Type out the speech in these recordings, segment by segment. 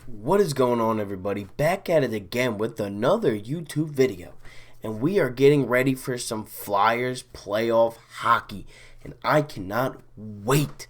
What is going on, everybody? Back at it again with another YouTube video. And we are getting ready for some Flyers playoff hockey. And I cannot wait.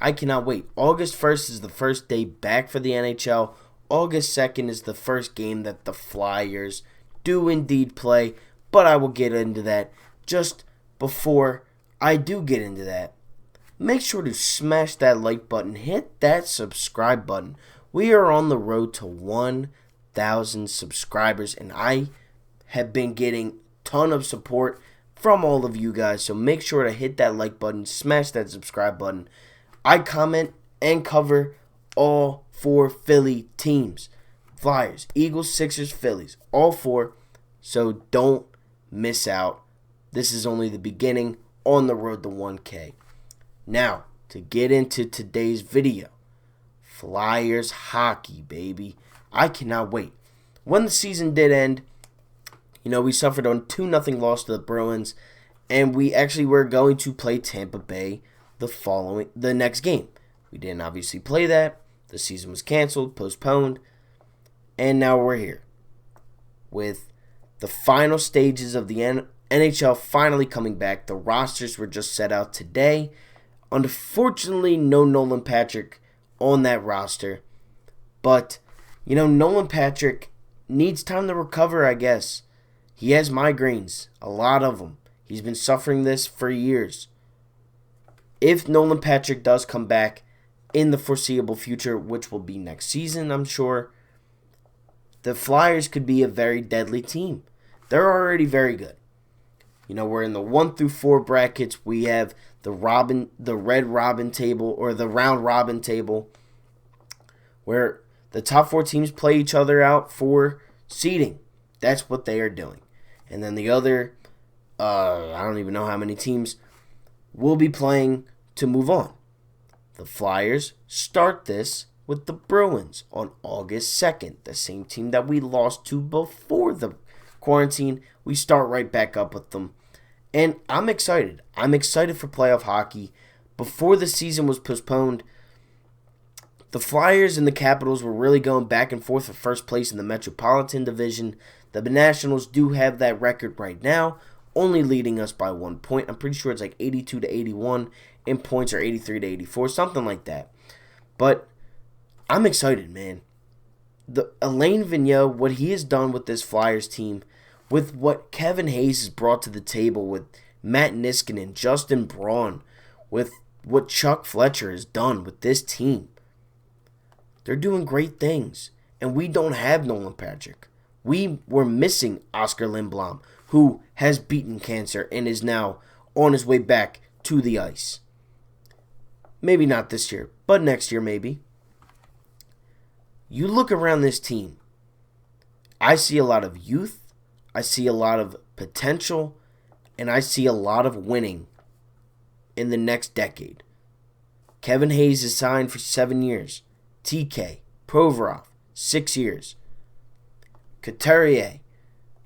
August 1st is the first day back for the NHL. August 2nd is the first game that the Flyers do indeed play. But I will get into that just before I do get into that. Make sure to smash that like button. Hit that subscribe button. We are on the road to 1,000 subscribers, and I have been getting a ton of support from all of you guys. So make sure to hit that like button, smash that subscribe button. I comment and cover all four Philly teams. Flyers, Eagles, Sixers, Phillies. All four. So don't miss out. This is only the beginning on the road to 1K. Now, to get into today's video. Flyers hockey, baby. I cannot wait. When the season did end, we suffered on 2-0 loss to the Bruins, and we actually were going to play Tampa Bay the next game. We didn't obviously play that. The season was canceled, postponed, and now we're here with the final stages of the NHL finally coming back. The rosters were just set out today. Unfortunately, no Nolan Patrick on that roster. But, Nolan Patrick needs time to recover, I guess. He has migraines, a lot of them. He's been suffering this for years. If Nolan Patrick does come back in the foreseeable future, which will be next season, I'm sure, the Flyers could be a very deadly team. They're already very good. We're in the 1 through 4 brackets. We have the red robin table, or the round robin table, where the top 4 teams play each other out for seeding. That's what they are doing. And then the other, I don't even know how many teams, will be playing to move on. The Flyers start this with the Bruins on August 2nd, the same team that we lost to before the quarantine. We start right back up with them. And I'm excited. I'm excited for playoff hockey. Before the season was postponed, the Flyers and the Capitals were really going back and forth for first place in the Metropolitan Division. The Nationals do have that record right now, only leading us by 1 point. I'm pretty sure it's like 82 to 81 in points, or 83 to 84, something like that. But I'm excited, man. Alain Vigneault, what he has done with this Flyers team, with what Kevin Hayes has brought to the table, with Matt Niskanen, Justin Braun, with what Chuck Fletcher has done with this team. They're doing great things. And we don't have Nolan Patrick. We were missing Oscar Lindblom, who has beaten cancer and is now on his way back to the ice. Maybe not this year, but next year maybe. You look around this team, I see a lot of youth. I see a lot of potential, and I see a lot of winning in the next decade. Kevin Hayes is signed for 7 years. TK, Provorov, 6 years. Couturier,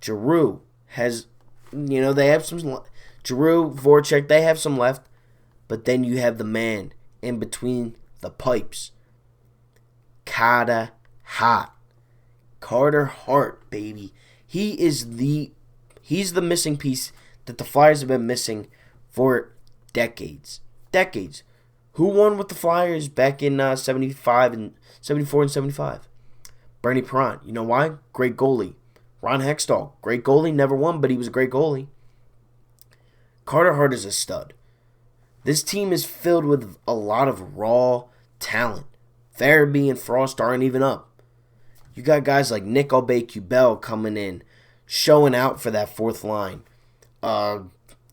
Giroux has, they have some, Giroux, Voracek, they have some left, but then you have the man in between the pipes. Carter Hart, baby. He's the missing piece that the Flyers have been missing for decades. Who won with the Flyers back in 74 and 75? Bernie Perron. You know why? Great goalie. Ron Hextall. Great goalie. Never won, but he was a great goalie. Carter Hart is a stud. This team is filled with a lot of raw talent. Farabee and Frost aren't even up. You got guys like Nick Aubé-Kubel coming in, showing out for that fourth line.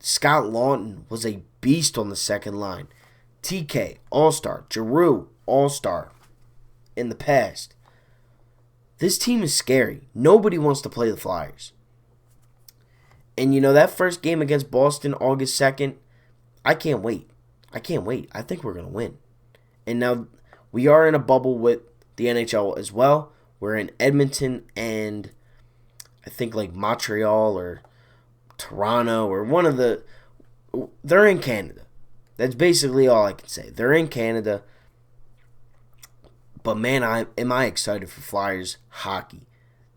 Scott Lawton was a beast on the second line. TK, All-Star. Giroux, All-Star in the past. This team is scary. Nobody wants to play the Flyers. And that first game against Boston, August 2nd, I can't wait. I think we're going to win. And now we are in a bubble with the NHL as well. We're in Edmonton and I think like Montreal or Toronto or one of the... They're in Canada. That's basically all I can say. They're in Canada. But man, am I excited for Flyers hockey.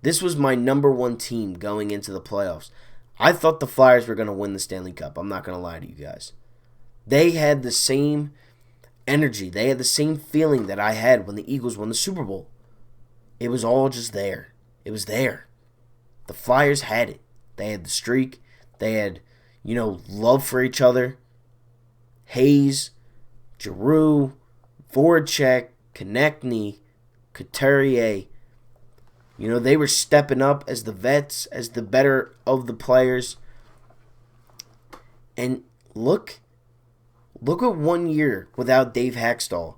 This was my number one team going into the playoffs. I thought the Flyers were going to win the Stanley Cup. I'm not going to lie to you guys. They had the same energy. They had the same feeling that I had when the Eagles won the Super Bowl. It was all just there. It was there. The Flyers had it. They had the streak. They had, love for each other. Hayes, Giroux, Voracek, Konechny, Couturier. They were stepping up as the vets, as the better of the players. And look at 1 year without Dave Haxtell.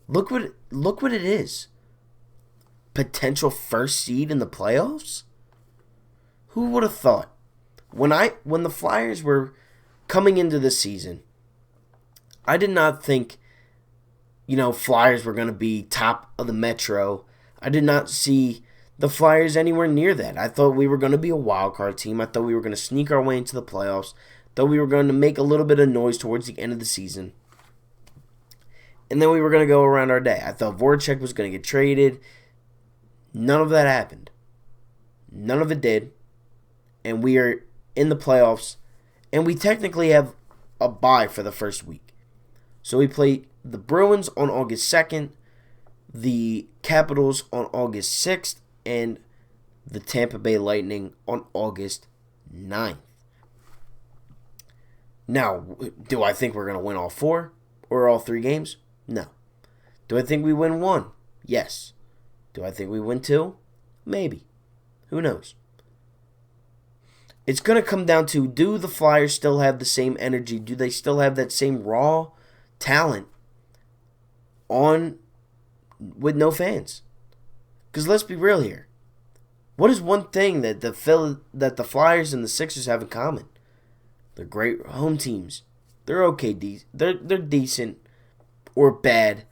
Look what it is. Potential first seed in the playoffs? Who would have thought? When the Flyers were coming into the season, I did not think, Flyers were going to be top of the Metro. I did not see the Flyers anywhere near that. I thought we were going to be a wild card team. I thought we were going to sneak our way into the playoffs. Thought we were going to make a little bit of noise towards the end of the season. And then we were going to go around our day. I thought Voracek was going to get traded. None of that happened. None of it did. And we are in the playoffs. And we technically have a bye for the first week. So we play the Bruins on August 2nd, the Capitals on August 6th, and the Tampa Bay Lightning on August 9th. Now, do I think we're going to win all 4 or all 3 games? No. Do I think we win 1? Yes. Do I think we win 2? Maybe. Who knows? It's going to come down to, do the Flyers still have the same energy? Do they still have that same raw talent with no fans? Because let's be real here. What is one thing that the Flyers and the Sixers have in common? They're great home teams. They're okay. They're decent or bad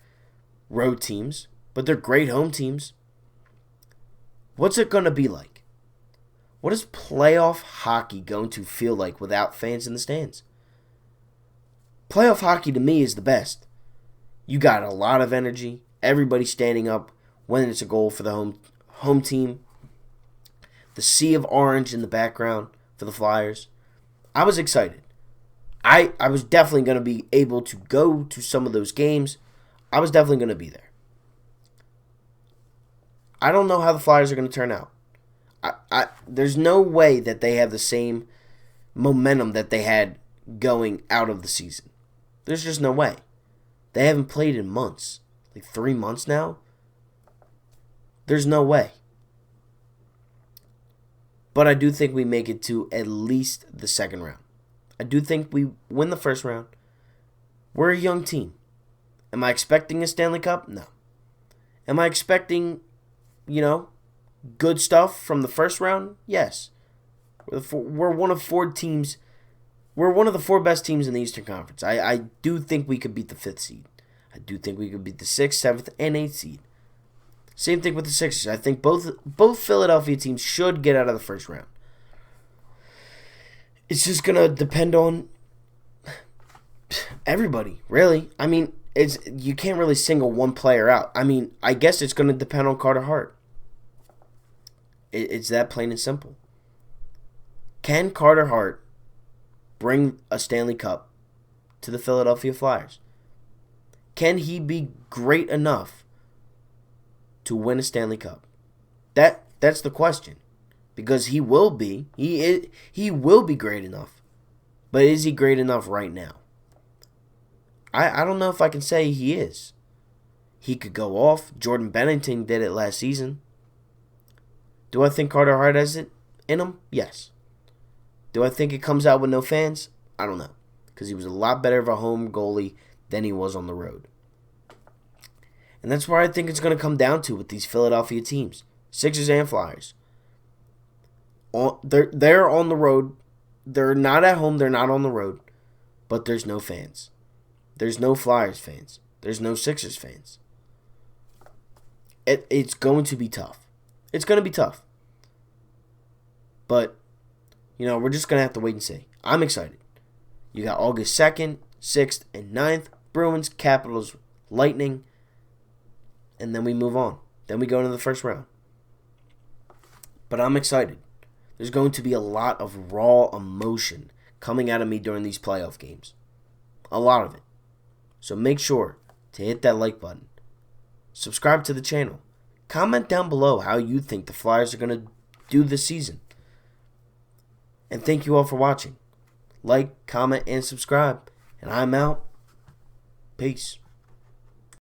road teams, but they're great home teams. What's it going to be like? What is playoff hockey going to feel like without fans in the stands? Playoff hockey to me is the best. You got a lot of energy. Everybody standing up when it's a goal for the home team. The sea of orange in the background for the Flyers. I was excited. I was definitely going to be able to go to some of those games. I was definitely going to be there. I don't know how the Flyers are going to turn out. There's no way that they have the same momentum that they had going out of the season. There's just no way. They haven't played in months. Like 3 months now. There's no way. But I do think we make it to at least the second round. I do think we win the first round. We're a young team. Am I expecting a Stanley Cup? No. Am I expecting, good stuff from the first round? Yes. We're one of 4 teams. We're one of the 4 best teams in the Eastern Conference. I do think we could beat the 5th seed. I do think we could beat the 6th, 7th, and 8th seed. Same thing with the Sixers. I think both Philadelphia teams should get out of the first round. It's just going to depend on everybody, really. I mean, you can't really single one player out. I mean, I guess it's going to depend on Carter Hart. It's that plain and simple. Can Carter Hart bring a Stanley Cup to the Philadelphia Flyers? Can he be great enough to win a Stanley Cup? That's the question. Because he will be. He will be great enough. But is he great enough right now? I don't know if I can say he is. He could go off. Jordan Bennington did it last season. Do I think Carter Hart has it in him? Yes. Do I think it comes out with no fans? I don't know. Because he was a lot better of a home goalie than he was on the road. And that's where I think it's going to come down to with these Philadelphia teams. Sixers and Flyers. They're on the road. They're not at home. They're not on the road. But there's no fans. There's no Flyers fans. There's no Sixers fans. It's going to be tough. It's going to be tough. But, we're just going to have to wait and see. I'm excited. You got August 2nd, 6th, and 9th. Bruins, Capitals, Lightning. and then we move on. Then we go into the first round. But I'm excited. There's going to be a lot of raw emotion coming out of me during these playoff games. A lot of it. So make sure to hit that like button. Subscribe to the channel. Comment down below how you think the Flyers are going to do this season. And thank you all for watching. Like, comment, and subscribe. And I'm out. Peace.